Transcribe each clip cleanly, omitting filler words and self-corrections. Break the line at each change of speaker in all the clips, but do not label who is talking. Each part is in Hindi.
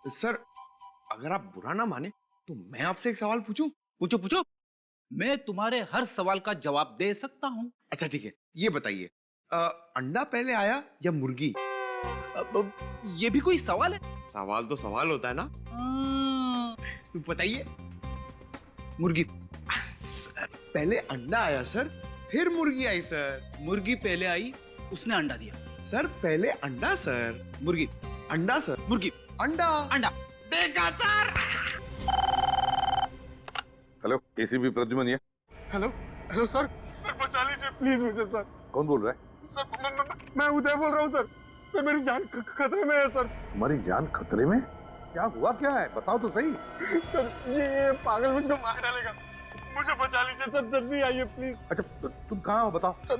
सर अगर आप बुरा ना माने तो मैं आपसे एक सवाल पूछूं?
पूछो पूछो। मैं तुम्हारे हर सवाल का जवाब दे सकता हूँ।
अच्छा ठीक है, ये बताइए अंडा पहले आया या मुर्गी?
ये भी कोई सवाल है?
सवाल तो सवाल होता है ना। तो बताइए।
मुर्गी।
सर पहले अंडा आया सर, फिर मुर्गी आई सर।
मुर्गी पहले आई, उसने अंडा दिया।
सर पहले अंडा सर।
मुर्गी।
अंडा सर।
मुर्गी।
अंडा।
अंडा।
देखा सर।
हेलो, एसीपी प्रद्युमन ये।
हेलो हेलो सर, सर बचा लीजिए प्लीज मुझे सर।
कौन बोल रहा है?
सर मैं उदय बोल रहा हूँ सर। सर मेरी जान खतरे में है सर।
तुम्हारी जान खतरे में? क्या हुआ क्या है, बताओ तो सही।
सर ये पागल मुझको मार डालेगा, मुझे बचा लीजिए सर, जल्दी आइए प्लीज।
अच्छा तुम कहाँ हो बताओ।
सर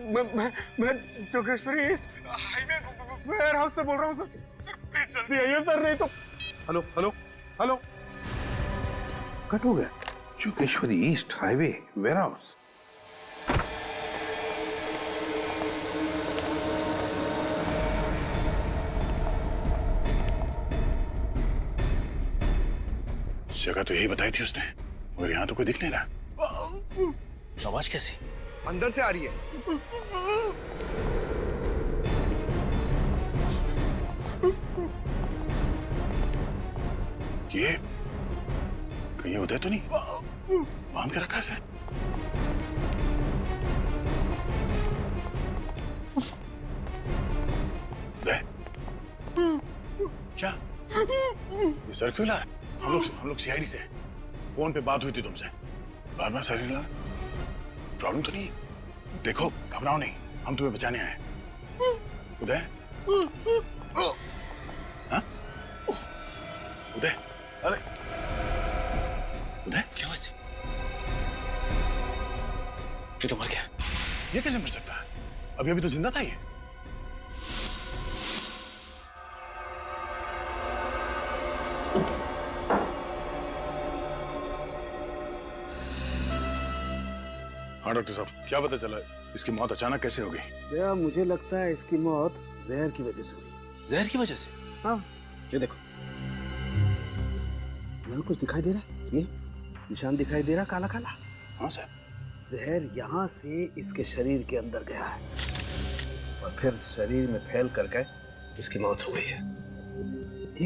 मैं Jogeshwari east highway warehouse से बोल रहा हूँ सर। सर प्लीज जल्दी आइए सर, नहीं तो।
हेलो हेलो हेलो, कट हो गया। Jogeshwari east highway warehouse.
जगह तो यही बताई थी उसने, मगर यहाँ तो कोई दिख नहीं रहा।
आवाज कैसी?
अंदर से आ रही है।
ये कहीं ये उदय तो नहीं बांध के रखा है? उदय क्या ये सर क्यों ला रहा है? हम लोग सीआईडी से फोन पे बात हुई थी तुमसे, बार बार सर ला। प्रॉब्लम तो नहीं? देखो घबराओ नहीं, हम तुम्हें बचाने आए हैं। उदय हाँ? उदय अरे उदय
क्या वैसे? ये तो मर गया।
ये कैसे मर सकता है? अभी अभी तो जिंदा था ये। हाँ डॉक्टर साहब, क्या पता चला इसकी मौत अचानक कैसे हो गई?
भैया मुझे लगता है इसकी मौत जहर की वजह से हुई।
जहर की वजह से?
हाँ ये देखो, यहाँ कुछ दिखाई दे रहा है, ये निशान दिखाई दे रहा काला काला।
हाँ सर।
जहर यहाँ से इसके शरीर के अंदर गया है और फिर शरीर में फैल करके इसकी मौत हो गई है।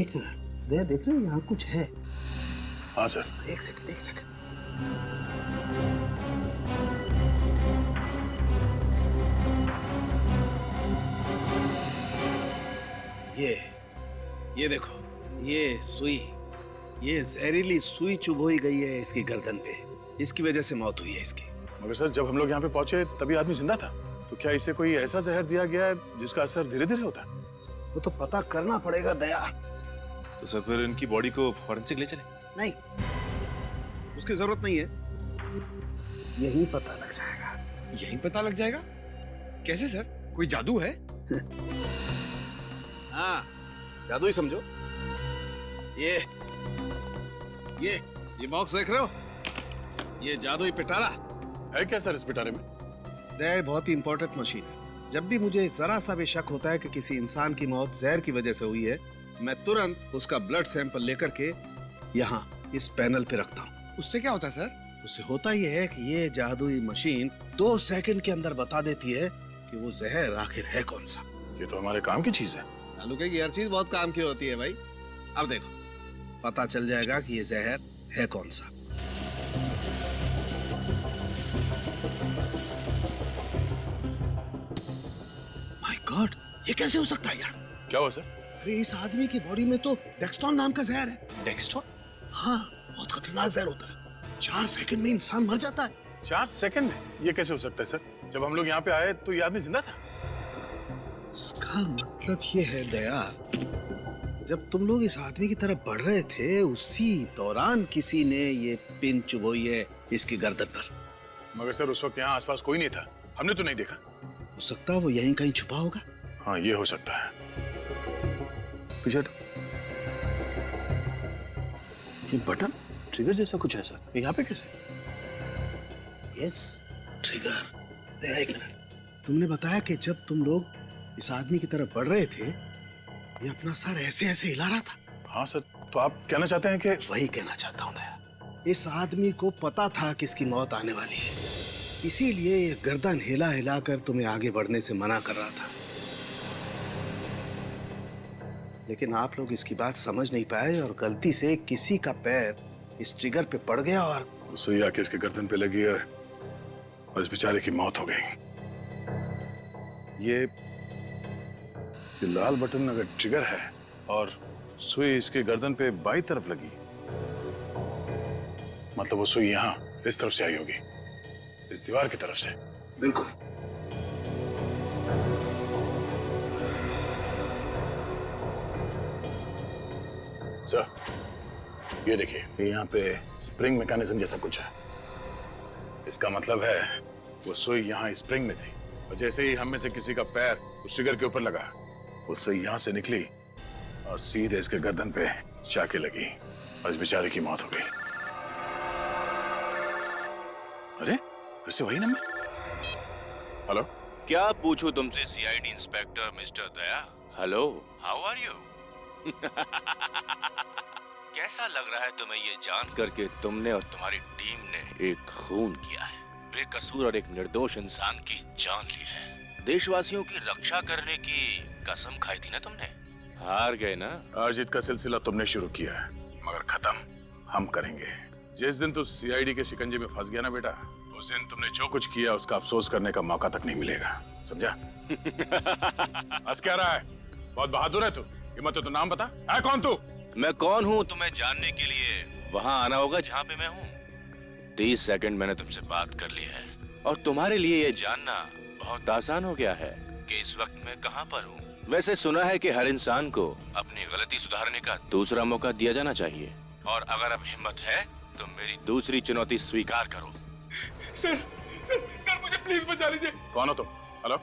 एक मिनट दया, देख रहे हो यहाँ कुछ है?
हाँ सर।
एक सेकंड एक सेकंड। ये देखो, ये सुई, ये जहरीली सुई चुभोई गई है इसकी गर्दन पे, इसकी वजह से मौत हुई है इसकी।
मगर सर जब हम लोग यहाँ पे पहुंचे तभी आदमी जिंदा था, तो क्या इसे कोई ऐसा जहर दिया गया है जिसका असर धीरे धीरे होता है?
वो तो पता करना पड़ेगा दया।
तो सर फिर इनकी बॉडी को फॉरेंसिक ले चले?
नहीं, उसकी जरूरत नहीं है, यही पता लग जाएगा।
यही पता लग जाएगा? कैसे सर, कोई जादू है?
हाँ जादू ही समझो। ये बॉक्स देख रहे हो, ये जादुई पिटारा
है क्या सर इस पिटारे में?
दया बहुत ही इंपॉर्टेंट मशीन है। जब भी मुझे जरा सा भी शक होता है कि किसी इंसान की मौत जहर की वजह से हुई है, मैं तुरंत उसका ब्लड सैंपल लेकर के यहाँ इस पैनल पे रखता हूँ।
उससे क्या होता है सर?
उससे होता यह है कि ये जादुई मशीन 2 सेकंड के अंदर बता देती है कि वो जहर आखिर है कौन सा।
ये तो हमारे काम की चीज है।
चालू की हर चीज बहुत काम की होती है भाई। अब देखो, पता चल जाएगा कि ये जहर है कौन सा। माय गॉड, ये कैसे हो सकता है यार?
क्या हुआ सर?
अरे इस आदमी की बॉडी में तो डेक्सटोन नाम का जहर है।
डेक्सटोन?
हाँ, बहुत खतरनाक जहर होता है। 4 सेकंड में इंसान मर जाता है।
4 सेकंड में? ये कैसे हो सकता है सर? जब हम लोग यहाँ पे आए तो ये आदमी जिंदा था।
इसका मतलब ये है दया, जब तुम लोग इस आदमी की तरफ बढ़ रहे थे उसी दौरान किसी ने ये पिन चुभोई है इसकी गर्दन पर।
मगर सर उस वक्त यहाँ आसपास कोई नहीं था, हमने तो नहीं देखा।
हो सकता है वो यहीं कहीं छुपा होगा।
हाँ ये हो सकता है। पीछे तो ये बटन ट्रिगर जैसा कुछ है सर, ये यहाँ पे कैसे?
Yes, trigger. दया एक मिनट, तुमने बताया कि जब तुम लोग इस आदमी की तरफ बढ़ रहे थे ये अपना सर ऐसे ऐसे हिला रहा था।
हाँ सर, तो आप कहना चाहते हैं कि
वही कहना चाहता हूँ दया। इस आदमी को पता था कि इसकी मौत आने वाली है, इसीलिए ये गर्दन हिला हिला कर तुम्हें आगे बढ़ने से मना कर रहा था। लेकिन आप लोग इसकी बात समझ नहीं पाए और गलती से किसी का पैर इस ट्रिगर पे पड़ गया और
सुई आके इसके गर्दन पे लगी है और इस बेचारे की मौत हो गई। ये लाल बटन अगर ट्रिगर है और सुई इसके गर्दन पे बाईं तरफ लगी, मतलब वो सुई यहां इस तरफ से आई होगी, इस दीवार की तरफ से।
बिल्कुल।
सर, ये देखिए, ये यहाँ पे स्प्रिंग मैकेनिज्म जैसा कुछ है। इसका मतलब है वो सुई यहाँ स्प्रिंग में थी और जैसे ही हम में से किसी का पैर उस ट्रिगर के ऊपर लगा, वो सुई यहाँ से निकली और सीधे इसके गर्दन पे जाके लगी और इस बेचारे की मौत हो गई। अरे, फिर से वही नंबर। हेलो,
क्या पूछूं तुमसे CID inspector mister Daya? Hello, how are you? कैसा लग रहा है तुम्हें ये जान करके तुमने और तुम्हारी टीम ने एक खून किया है, बेकसूर और एक निर्दोष इंसान की जान ली है। देशवासियों की रक्षा करने की कसम खाई थी ना तुमने, हार गए ना।
हार जीत का सिलसिला तुमने शुरू किया है, मगर खत्म हम करेंगे। जिस दिन तू सीआईडी के शिकंजे में फंस गया ना बेटा, उस दिन तुमने जो कुछ किया उसका अफसोस करने का मौका तक नहीं मिलेगा, समझा? हंस क्या रहा है? बहुत बहादुर है तू। हिम्मत है तो नाम बता, है कौन तू?
मैं कौन हूँ तुम्हें जानने के लिए वहाँ आना होगा जहाँ पे मैं हूँ। 30 सेकंड मैंने तुमसे बात कर ली है और तुम्हारे लिए ये जानना बहुत आसान हो गया है कि इस वक्त मैं कहाँ पर हूँ। वैसे सुना है कि हर इंसान को अपनी गलती सुधारने का दूसरा मौका दिया जाना चाहिए, और अगर अब हिम्मत है तो मेरी दूसरी चुनौती स्वीकार करो।
सर सर सर मुझे प्लीज बचा लीजिए।
कौन हो तुम? हेलो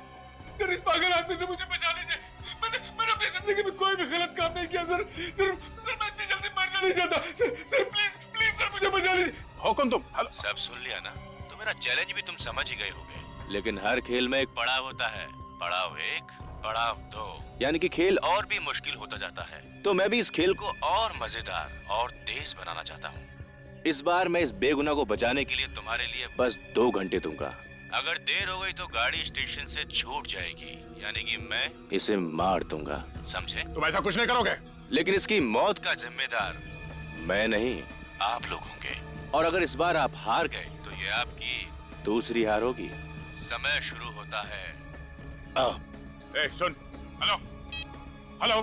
सर, इस पागल आदमी से मुझे बचा लीजिए। मैंने अपनी जिंदगी में कोई भी गलत काम नहीं किया सर। सर मैं इतनी जल्दी मरना नहीं चाहता। सर प्लीज प्लीज सर मुझे बचा लीजिए।
हो कौन तुम? हेलो,
सब सुन लिया ना? तो मेरा चैलेंज भी तुम समझ ही गए होगे, लेकिन हर खेल में एक पड़ाव होता है। पड़ाव 1, पड़ाव 2, यानी कि खेल और भी मुश्किल होता जाता है। तो मैं भी इस खेल को और मजेदार और तेज बनाना चाहता हूँ। इस बार मैं इस बेगुनाह को बचाने के लिए तुम्हारे लिए बस 2 घंटे दूंगा। अगर देर हो गई तो गाड़ी स्टेशन से छूट जाएगी, यानी कि मैं इसे मार दूंगा, समझे?
तुम ऐसा कुछ नहीं करोगे।
लेकिन इसकी मौत का जिम्मेदार मैं नहीं, आप लोग होंगे। और अगर इस बार आप हार गए तो ये आपकी दूसरी हार होगी। समय शुरू होता है।
ए, सुन, हेलो हेलो।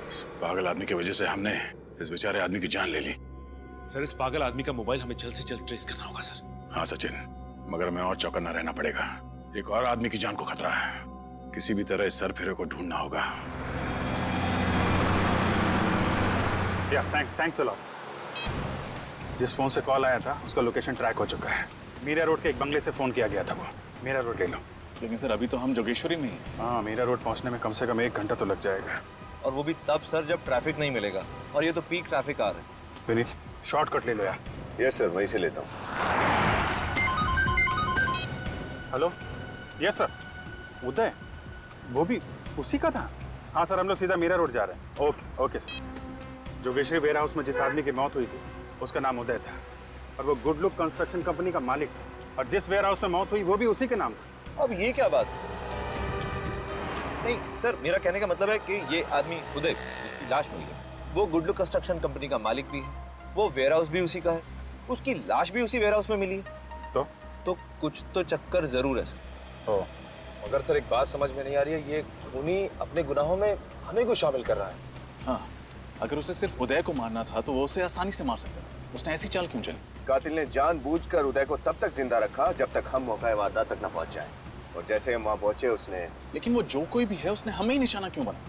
इस पागल आदमी की वजह से हमने इस बेचारे आदमी की जान ले ली।
सर, इस पागल आदमी का मोबाइल हमें जल्द से जल्द ट्रेस करना होगा सर।
हाँ सचिन, मगर हमें और चौकन्ना रहना पड़ेगा। एक और आदमी की जान को खतरा है, किसी भी तरह इस सरफिरे को ढूंढना होगा।
या थैंक्स अ लॉट। जिस फोन से कॉल आया था उसका लोकेशन ट्रैक हो चुका है। मीरा रोड के एक बंगले से फोन किया गया था। वो मीरा रोड ले लो।
लेकिन सर, अभी तो हम जोगेश्वरी में हैं।
हाँ, मीरा रोड पहुंचने में कम से कम 1 घंटा तो लग जाएगा।
और वो भी तब सर जब ट्रैफिक नहीं मिलेगा, और ये तो पीक ट्रैफिक आ रहा है।
विनीत, शॉर्टकट ले लो यार।
यस सर, वहीं से लेता हूँ।
Hello, yes sir. उदय, वो भी उसी का था? हाँ सर, हम लोग सीधा मीरा रोड जा रहे हैं। Okay okay sir. Jogeshwari warehouse में जिस आदमी की मौत हुई थी उसका नाम उदय था, और वो गुड लुक कंस्ट्रक्शन कंपनी का मालिक था, और जिस वेयर हाउस में मौत हुई वो भी उसी के नाम था।
अब ये क्या बात? नहीं सर, मेरा कहने का मतलब है कि ये आदमी उदय जिसकी लाश मिली है, वो गुड लुक कंस्ट्रक्शन कंपनी का मालिक भी है, वो वेयर हाउस भी उसी का है, उसकी लाश भी उसी वेयर हाउस में मिली है। तो कुछ तो चक्कर जरूर है सर।
मगर सर एक बात समझ में नहीं आ रही है, ये खूनी अपने गुनाहों में हमें को शामिल कर रहा है।
हाँ, अगर उसे सिर्फ उदय को मारना था तो वो उसे आसानी से मार सकता था। उसने ऐसी चाल क्यों चली?
कातिल ने जानबूझकर उदय को तब तक जिंदा रखा जब तक हम मौका वारदात तक न पहुंच जाए, और जैसे हम वहां पहुंचे उसने।
लेकिन वो जो कोई भी है उसने हमें ही निशाना क्यों बना?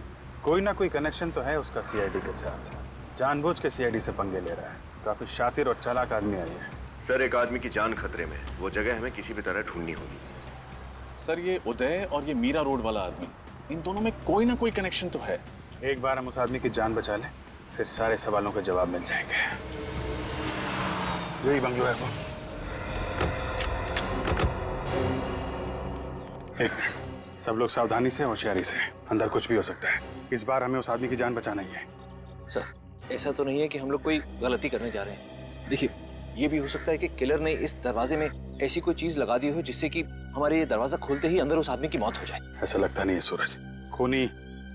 कोई ना कोई कनेक्शन तो है उसका सीआईडी के साथ। जानबूझ के सीआईडी से पंगे ले रहा है। काफी शातिर और चालाक आदमी है ये।
सर, एक आदमी की जान खतरे में, वो जगह हमें किसी भी तरह ढूंढनी होगी।
सर, ये उदय और ये मीरा रोड वाला आदमी, इन दोनों में कोई ना कोई कनेक्शन तो है।
एक बार हम उस आदमी की जान बचा लें, फिर सारे सवालों के जवाब मिल जाएंगे। यही बंगलो है वो। एक, सब लोग सावधानी से, होशियारी से। अंदर कुछ भी हो सकता है। इस बार हमें उस आदमी की जान बचाना ही है।
सर ऐसा तो नहीं है कि हम लोग कोई गलती करने जा रहे हैं। देखिए ये भी हो सकता है कि किलर ने इस दरवाजे में ऐसी कोई चीज लगा दी हो जिससे कि हमारे ये दरवाजा खोलते ही अंदर उस आदमी की मौत हो जाए।
ऐसा लगता नहीं है सूरज। खूनी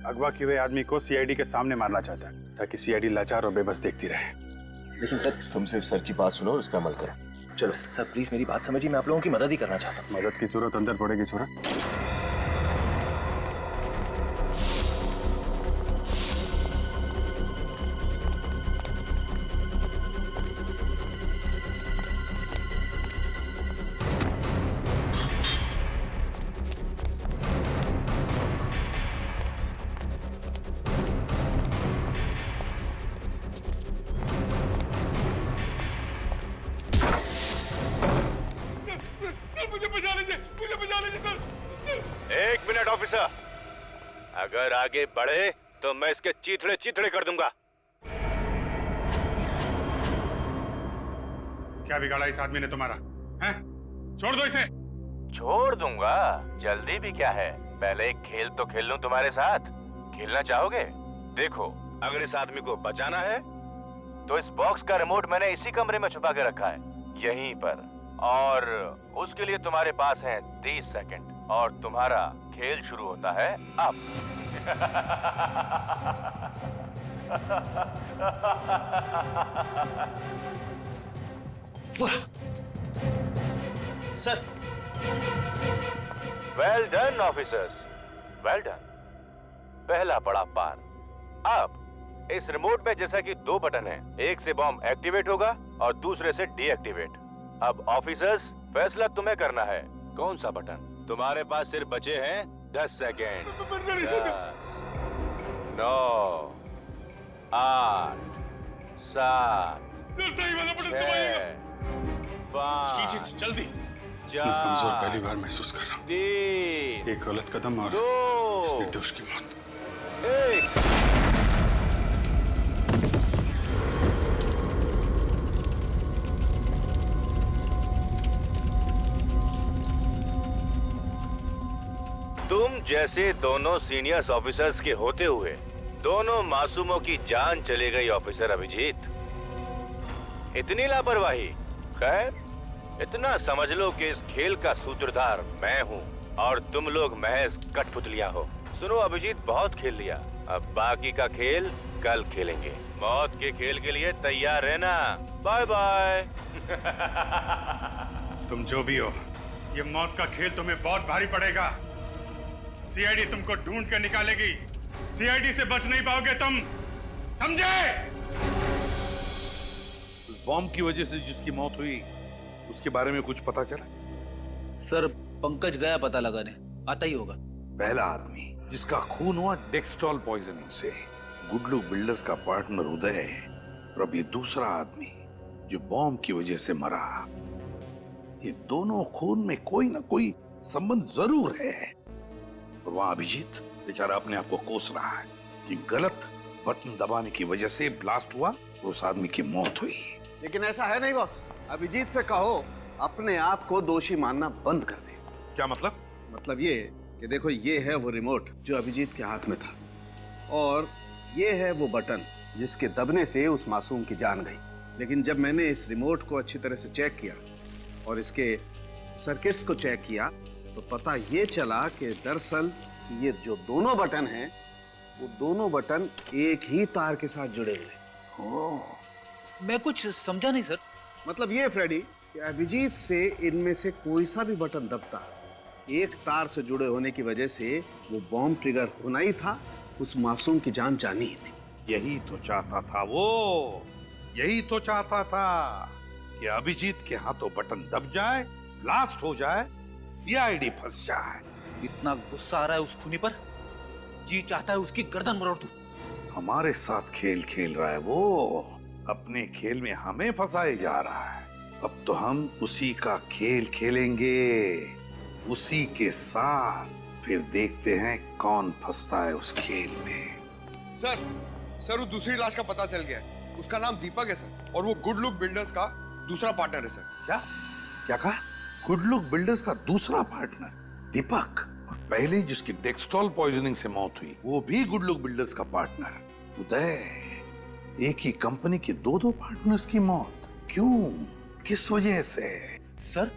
अगवा किए हुए आदमी को सीआईडी के सामने मारना चाहता है ताकि सीआईडी लाचार और बेबस देखती रहे।
लेकिन सर तुम सिर्फ सर की बात सुनो और उस पर अमल करो।
चलो सर प्लीज मेरी बात समझिए, मैं आप लोगों की मदद ही करना चाहता हूँ।
मदद की जरूरत अंदर पड़ेगी सूरज।
एक मिनट ऑफिसर, अगर आगे बढ़े तो मैं इसके चीथड़े चीथड़े कर दूंगा।
क्या बिगाड़ा इस आदमी ने तुम्हारा? हैं? छोड़ दो इसे।
छोड़ दूंगा? जल्दी भी क्या है, पहले एक खेल तो खेल लूं तुम्हारे साथ। खेलना चाहोगे? देखो अगर इस आदमी को बचाना है तो इस बॉक्स का रिमोट मैंने इसी कमरे में छुपा के रखा है, यहीं पर, और उसके लिए तुम्हारे पास है 30 सेकंड और तुम्हारा खेल शुरू होता है अब।
Sir
well done officers, well done. पहला पड़ा पार। अब इस रिमोट में जैसा कि 2 बटन हैं, एक से बॉम्ब एक्टिवेट होगा और दूसरे से डीएक्टिवेट। अब ऑफिसर्स फैसला तुम्हें करना है, कौन सा बटन? तुम्हारे पास सिर्फ बचे हैं 10 सेकेंड। 10, 9, 8, 7, 6, 5,
जल्दी।
4,
कमजोर पहली बार महसूस कर रहा हूँ।
3,
एक गलत कदम और
2,
इस निर्दोष की मौत।
1। तुम जैसे दोनों सीनियर्स ऑफिसर्स के होते हुए दोनों मासूमों की जान चली गई ऑफिसर अभिजीत। इतनी लापरवाही। खैर इतना समझ लो कि इस खेल का सूत्रधार मैं हूँ और तुम लोग महज कठपुतलियां हो। सुनो अभिजीत, बहुत खेल लिया, अब बाकी का खेल कल खेलेंगे। मौत के खेल के लिए तैयार रहना। Bye bye.
तुम जो भी हो, ये मौत का खेल तुम्हें बहुत भारी पड़ेगा। सीआईडी तुमको ढूंढ कर निकालेगी। सीआईडी से बच नहीं पाओगे तुम, समझे?
उस बॉम्ब की वजह से जिसकी मौत हुई उसके बारे में कुछ पता चला?
सर पंकज गया पता लगाने, आता ही होगा।
पहला आदमी जिसका खून हुआ डेक्सट्रॉल पॉइजनिंग से, गुडलू बिल्डर्स का पार्टनर उदय है, और अब ये दूसरा आदमी जो बॉम्ब की वजह से मरा। ये दोनों खून में कोई ना कोई संबंध जरूर है। और वहां अभिजीत बेचारा अपने आप को कोस रहा है कि गलत बटन दबाने की वजह से ब्लास्ट हुआ और उस आदमी की मौत हुई।
लेकिन ऐसा है नहीं बॉस। अभिजीत से कहो अपने आप को दोषी मानना बंद कर दे।
क्या मतलब?
मतलब ये कि देखो, ये है वो रिमोट जो अभिजीत के हाथ में था, और ये है वो बटन जिसके दबने से उस मासूम की जान गई। लेकिन जब मैंने इस रिमोट को अच्छी तरह से चेक किया और इसके सर्किट्स को चेक किया तो पता ये चला कि दरअसल ये जो दोनों बटन हैं वो दोनों बटन एक ही तार के साथ जुड़े हुए।
मैं कुछ समझा नहीं सर।
मतलब ये फ्रेडी कि अभिजीत से इनमें से कोई सा भी बटन दबता, एक तार से जुड़े होने की वजह से वो बॉम्ब ट्रिगर होना ही था, उस मासूम की जान जानी ही थी।
यही तो चाहता था वो, यही तो चाहता था कि अभिजीत के हाथों बटन दब जाए, ब्लास्ट हो जाए, सीआईडी फंस जाए।
इतना गुस्सा आ रहा है उस खूनी पर, जी चाहता है उसकी गर्दन मरोड़ दूं।
हमारे साथ खेल खेल रहा है वो, अपने खेल में हमें फंसाए जा रहा है। अब तो हम उसी का खेल खेलेंगे, उसी के साथ। फिर देखते हैं कौन फंसता है उस खेल में।
सर वो दूसरी लाश का पता चल गया है। उसका नाम दीपक है सर, और वो गुड लुक बिल्डर्स का दूसरा पार्टनर है सर।
क्या कहा? गुड लुक बिल्डर्स का दूसरा पार्टनर दीपक, और पहले जिसकी डेक्सट्रॉल पॉइजनिंग से मौत हुई वो भी गुड लुक बिल्डर्स का पार्टनर उदय। एक ही कंपनी के दो दो पार्टनर्स की मौत क्यों, किस वजह से?
सर,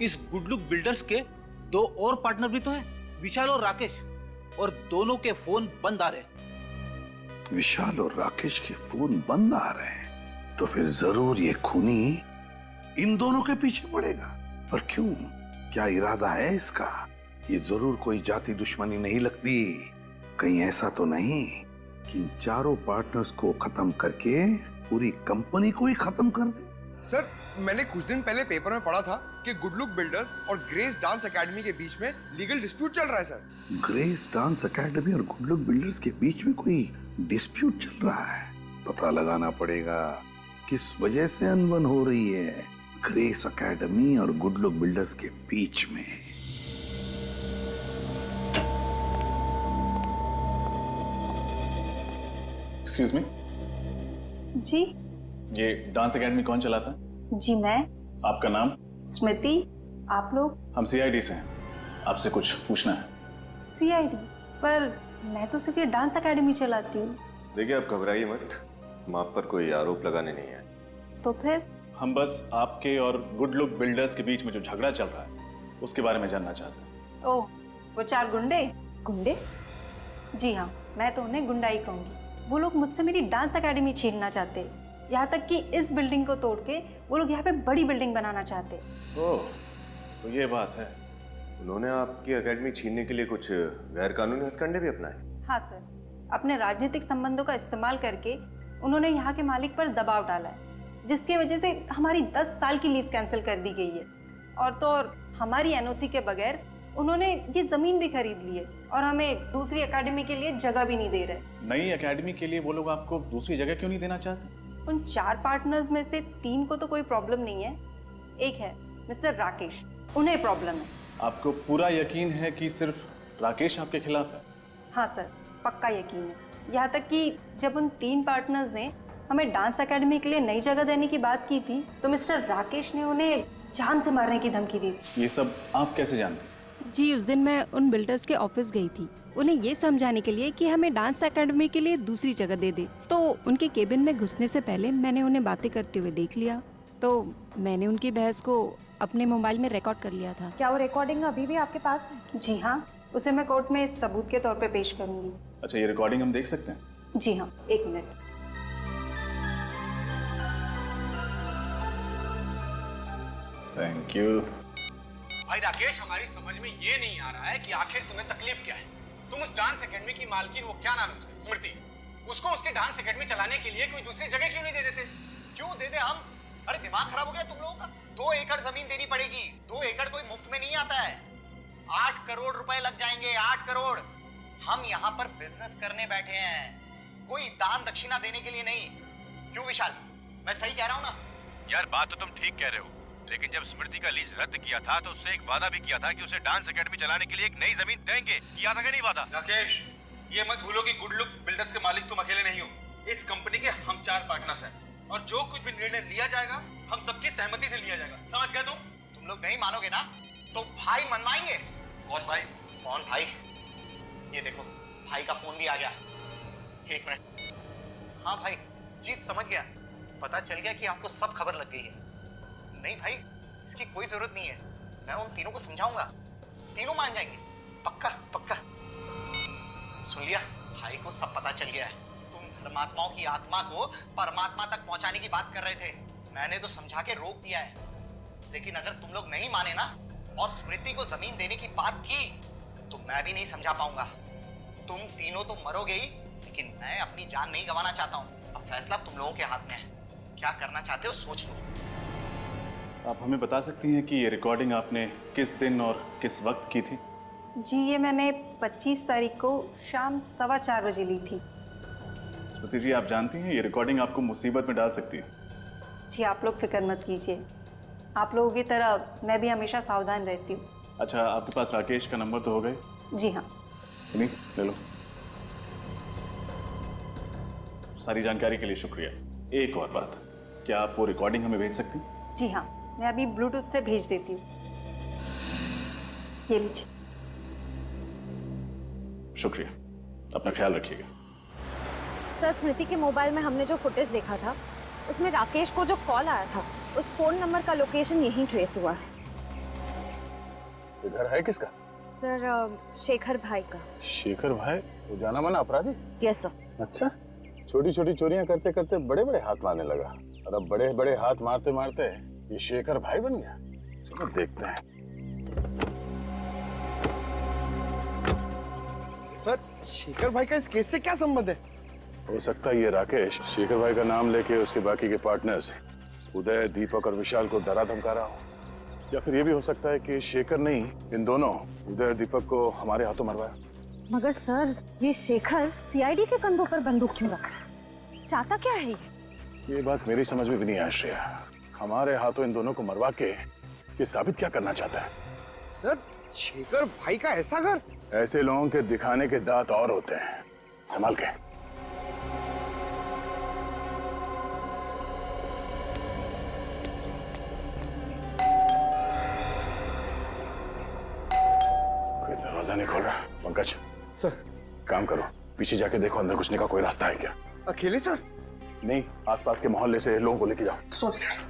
इस गुड लुक बिल्डर्स के दो और पार्टनर भी तो हैं, विशाल और राकेश, और दोनों के फोन बंद आ रहे हैं।
विशाल और राकेश के फोन बंद आ रहे हैं, तो फिर जरूर ये खूनी इन दोनों के पीछे पड़ेगा। पर क्यों, क्या इरादा है इसका? ये जरूर कोई जाति दुश्मनी नहीं लगती। कहीं ऐसा तो नहीं कि इन चारों पार्टनर्स को खत्म करके पूरी कंपनी को ही खत्म कर दे?
सर, मैंने कुछ दिन पहले पेपर में पढ़ा था कि गुड लुक बिल्डर्स और ग्रेस डांस एकेडमी के बीच में लीगल डिस्प्यूट चल रहा है सर।
ग्रेस डांस एकेडमी और गुड लुक बिल्डर्स के बीच में कोई डिस्प्यूट चल रहा है। पता लगाना पड़ेगा किस वजह से अनबन हो रही है ग्रेस एकेडमी और गुड लुक बिल्डर्स के बीच में।
एक्सक्यूज मी,
जी।
ये डांस एकेडमी कौन चलाता?
जी मैं।
आपका नाम?
स्मृति। आप लोग?
हम सीआईडी से हैं, आपसे कुछ पूछना है।
सीआईडी? पर मैं तो सिर्फ ये डांस एकेडमी चलाती हूँ।
देखिए, आप घबराइए मत, हम आप पर कोई आरोप लगाने नहीं आए।
तो फिर?
हम बस आपके और गुड लुक बिल्डर्स के बीच में जो झगड़ा चल रहा है उसके बारे में जानना चाहते हैं।
ओह, वो चार गुंडे? गुंडे? जी हाँ, मैं तो उन्हें गुंडा ही कहूँगी। वो लोग मुझसे मेरी डांस एकेडमी छीनना चाहते, यहाँ तक कि इस बिल्डिंग को तोड़ के वो लोग यहाँ पे बड़ी बिल्डिंग बनाना चाहते।
ओह, तो ये बात है।
उन्होंने आपकी एकेडमी छीनने के लिए कुछ गैर कानूनी हथकंडे भी अपनाए?
हाँ सर, अपने राजनीतिक संबंधों का इस्तेमाल करके उन्होंने यहाँ के मालिक पर दबाव डाला है, जिसकी वजह से हमारी 10 साल की लीज कैंसिल कर दी गई है। और तो और हमारी एनओसी के बगैर उन्होंने ये जमीन भी खरीद ली है और हमें दूसरी एकेडमी के लिए जगह भी नहीं दे रहे।
नई एकेडमी के लिए वो लोग आपको दूसरी जगह क्यों नहीं देना चाहते?
उन 4 पार्टनर्स में से 3 को तो कोई प्रॉब्लम नहीं है, एक है मिस्टर राकेश, उन्हें प्रॉब्लम है।
आपको पूरा यकीन है कि सिर्फ राकेश आपके खिलाफ है?
हाँ सर, पक्का यकीन है। यहाँ तक कि जब उन 3 पार्टनर्स ने हमें डांस एकेडमी के लिए नई जगह देने की बात की थी तो मिस्टर राकेश ने उन्हें जान से मारने की धमकी दी।
ये सब आप कैसे जानते?
जी, उस दिन मैं उन बिल्डर्स के ऑफिस गई थी, उन्हें ये समझाने के लिए कि हमें डांस एकेडमी के लिए दूसरी जगह दे दे। तो उनके केबिन में घुसने से पहले मैंने उन्हें बातें करते हुए देख लिया, तो मैंने उनकी बहस को अपने मोबाइल में रिकॉर्ड कर लिया था।
क्या वो रिकॉर्डिंग अभी भी आपके पास है? जी हाँ, उसे मैं कोर्ट में सबूत के तौर पे पेश करूंगी।
अच्छा, ये रिकॉर्डिंग हम देख सकते हैं?
जी हाँ, 1 मिनट।
Thank you.
भाई राकेश, हमारी समझ में ये नहीं आ रहा है कि आखिर तुम्हें तकलीफ क्या है। तुम उस डांस एकेडमी की मालकिन, वो क्या नाम है उसका, स्मृति, उसको उसके डांस एकेडमी चलाने के लिए कोई दूसरी जगह क्यों नहीं दे देते?
क्यों दे दे हम? अरे दिमाग खराब हो गया तुम लोगों का? 2 एकड़ जमीन देनी पड़ेगी। 2 एकड़ कोई मुफ्त में नहीं आता है। 8 करोड़ रुपए लग जाएंगे, 8 करोड़। हम यहाँ पर बिजनेस करने बैठे हैं, कोई दान दक्षिणा देने के लिए नहीं। क्यों विशाल, मैं सही कह रहा हूँ ना?
यार, बात तो तुम ठीक कह रहे हो, लेकिन जब स्मृति का लीज रद्द किया था तो उससे एक वादा भी किया था कि उसे डांस एकेडमी चलाने के लिए एक नई जमीन देंगे। किया था कि नहीं वादा?
राकेश, ये मत भूलो कि गुड लुक बिल्डर्स के मालिक तुम अकेले नहीं हो। इस कंपनी के हम 4 पार्टनर्स हैं और जो कुछ भी निर्णय लिया जाएगा हम सबकी सहमति से लिया जाएगा। समझ गए तुम?
तुम लोग नहीं मानोगे ना तो भाई मनवाएंगे। कौन भाई? कौन भाई? ये देखो, भाई का फोन भी आ गया। 1 मिनट। हाँ भाई जी, समझ गया। पता चल गया कि आपको सब खबर लग गई है। नहीं भाई, इसकी कोई जरूरत नहीं है। मैं उन तीनों को समझाऊंगा, तीनों मान जाएंगे। पक्का पक्का। सुन लिया, भाई को सब पता चल गया है। तुम धर्मात्माओं की आत्मा को परमात्मा तक पहुंचाने की बात कर रहे थे, मैंने तो समझा के रोक दिया है। लेकिन अगर तुम लोग नहीं माने ना और स्मृति को जमीन देने की बात की तो मैं भी नहीं समझा पाऊंगा। तुम तीनों तो मरोगे ही, लेकिन मैं अपनी जान नहीं गंवाना चाहता हूं। अब फैसला तुम लोगों के हाथ में है, क्या करना चाहते हो सोच लो।
आप हमें बता सकती हैं कि ये रिकॉर्डिंग आपने किस दिन और किस वक्त की थी?
जी, ये मैंने 25 तारीख को शाम 4:15 बजे ली थी।
स्मृति जी, आप जानती हैं ये रिकॉर्डिंग आपको मुसीबत में डाल सकती है।
जी, आप लोग फिक्र मत कीजिए, आप लोगों की तरह मैं भी हमेशा सावधान रहती हूँ।
अच्छा, आपके पास राकेश का नंबर तो हो गए?
जी हाँ।
नहीं, ले लो। सारी जानकारी के लिए शुक्रिया। एक और बात, क्या आप वो रिकॉर्डिंग हमें भेज सकती?
जी हाँ, मैं अभी ब्लूटूथ से भेज देती हूँ। ये लीजिए।
शुक्रिया, अपना ख्याल रखिएगा।
सर, स्मृति के मोबाइल में हमने जो फुटेज देखा था उसमें राकेश को जो कॉल आया था उस फोन नंबर का लोकेशन यहीं ट्रेस हुआ है।
ये घर है किसका?
सर, शेखर भाई का।
शेखर भाई वो जाना माना अपराधी?
Yes sir.
अच्छा, छोटी छोटी चोरियां करते करते बड़े बड़े हाथ मारने लगा और अब बड़े बड़े हाथ मारते मारते ये शेखर भाई बन गया। चलो देखते हैं।
सर, शेखर भाई का इस केस से क्या संबंध है?
हो सकता है ये राकेश शेखर भाई का नाम लेके उसके बाकी के पार्टनर्स उदय, दीपक और विशाल को डरा धमका रहा हो, या फिर ये भी हो सकता है कि शेखर ने इन दोनों उदय और दीपक को हमारे हाथों मरवाया।
मगर सर, ये शेखर सीआईडी के कंधों पर बंदूक क्यों रख रहा है? चाहता क्या है
ये बात मेरी समझ में भी नहीं आ श्रेया। हमारे हाथों इन दोनों को मरवा के ये साबित क्या करना चाहता है?
सर, शेखर भाई का ऐसा घर?
ऐसे लोगों के दिखाने के दांत और होते हैं, संभाल के। कोई दरवाजा नहीं खोल रहा। पंकज
सर,
काम करो, पीछे जाके देखो अंदर घुसने का कोई रास्ता है क्या।
अकेले सर?
नहीं, आसपास के मोहल्ले से लोगों को लेके जाओ।
Sorry sir.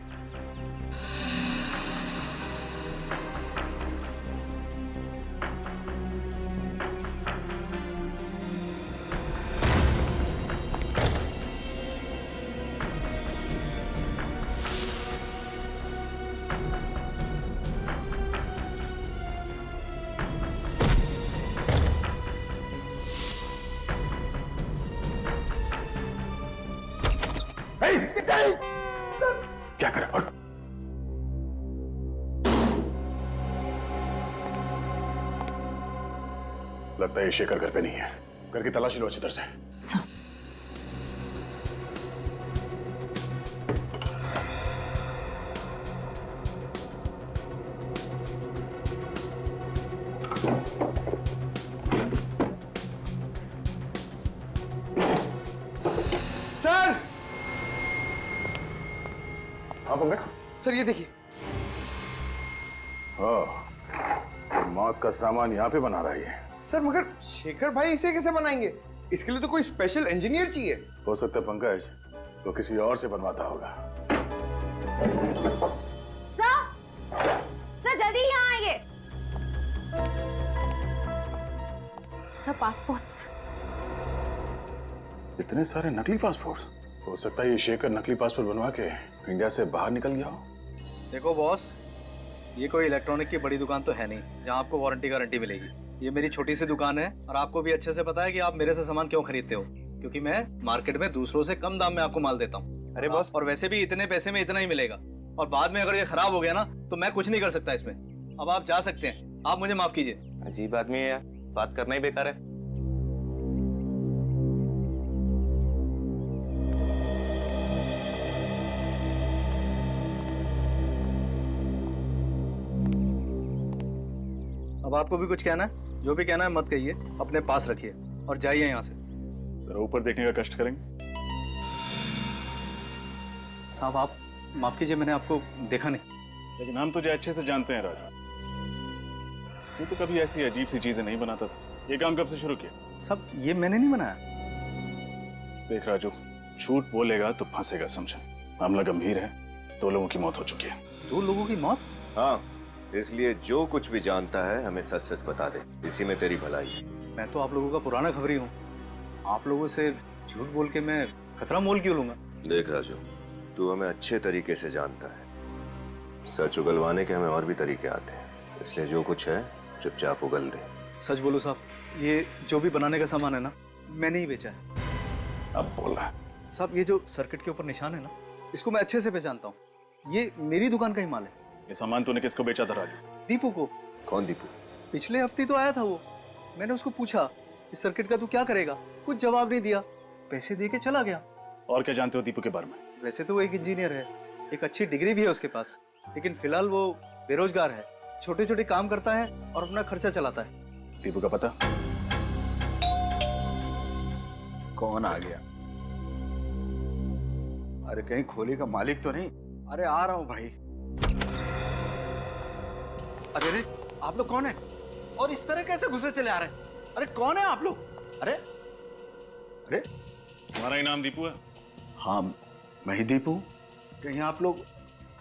क्या कर? लगता है ये शेखर घर पे नहीं है। घर की तलाशी लो अच्छी तरह से।
सर!
हाँ पंकज?
सर, ये देखिए।
हाँ, मौत का सामान यहाँ पे बना रहा है ये।
सर, मगर शेखर भाई इसे कैसे बनाएंगे? इसके लिए तो कोई स्पेशल इंजीनियर चाहिए।
हो सकता है पंकज तो किसी और से बनवाता होगा।
सर, जल्दी यहाँ आइए। Sir, passports.
इतने सारे नकली पासपोर्ट? हो सकता है ये शेखर नकली पासपोर्ट बनवा के इंडिया से बाहर निकल गया हो।
देखो बॉस, ये कोई इलेक्ट्रॉनिक की बड़ी दुकान तो है नहीं जहाँ आपको वारंटी गारंटी मिलेगी। ये मेरी छोटी सी दुकान है और आपको भी अच्छे से पता है कि आप मेरे से सामान क्यों खरीदते हो, क्योंकि मैं मार्केट में दूसरों से कम दाम में आपको माल देता हूँ। अरे बॉस, और वैसे भी इतने पैसे में इतना ही मिलेगा, और बाद में अगर ये खराब हो गया ना तो मैं कुछ नहीं कर सकता इसमें। अब आप जा सकते हैं, आप मुझे माफ कीजिए।
अजीब आदमी है यार, बात करना ही बेकार है।
अब आपको भी कुछ कहना है? जो भी कहना है मत कहिए, अपने पास रखिए और जाइए यहाँ से।
जरा ऊपर देखने का कष्ट करेंगे।
साहब, आप माफ कीजिए, मैंने आपको देखा नहीं।
लेकिन हम तुझे अच्छे से जानते हैं राजू, तू तो कभी ऐसी अजीब सी चीजें नहीं बनाता था। ये काम कब से शुरू किया?
सब ये मैंने नहीं बनाया।
देख राजू, झूठ बोलेगा तो फंसेगा, समझा? मामला गंभीर है, 2 लोगों की मौत हो चुकी है।
2 लोगों की मौत?
हाँ, इसलिए जो कुछ भी जानता है हमें सच सच बता दे, इसी में तेरी भलाई है।
मैं तो आप लोगों का पुराना खबरी हूँ, आप लोगों से झूठ बोल के मैं खतरा मोल क्यों लूंगा?
देख राजू, तू हमें अच्छे तरीके से जानता है, सच उगलवाने के हमें और भी तरीके आते हैं, इसलिए जो कुछ है चुपचाप उगल दे।
सच बोलो साहब, ये जो भी बनाने का सामान है ना, मैंने ही बेचा है।
अब बोला
साहब, ये जो सर्किट के ऊपर निशान है ना, इसको मैं अच्छे से पहचानता हूँ। ये मेरी दुकान का ही माल है।
ये सामान तूने किसको बेचा था राजू?
दीपू को।
कौन दीपू?
पिछले हफ्ते तो आया था वो। मैंने उसको पूछा इस सर्किट का तू क्या करेगा, कुछ जवाब नहीं दिया, पैसे दे के चला गया।
और क्या जानते हो दीपू के बारे में?
वैसे तो वो एक इंजीनियर है, एक अच्छी डिग्री भी है उसके पास, लेकिन फिलहाल वो बेरोजगार है, छोटे छोटे काम करता है और अपना खर्चा चलाता है।
दीपू का पता?
कौन आ गया? अरे कहीं खोली का मालिक तो नहीं? अरे आ रहा हूं भाई। अरे आप लोग कौन है और इस तरह कैसे घुसे चले आ रहे हैं? अरे कौन है आप लोग? अरे अरे
तुम्हारा ही नाम दीपू है?
हाँ, मैं ही दीपू। कहीं आप लोग,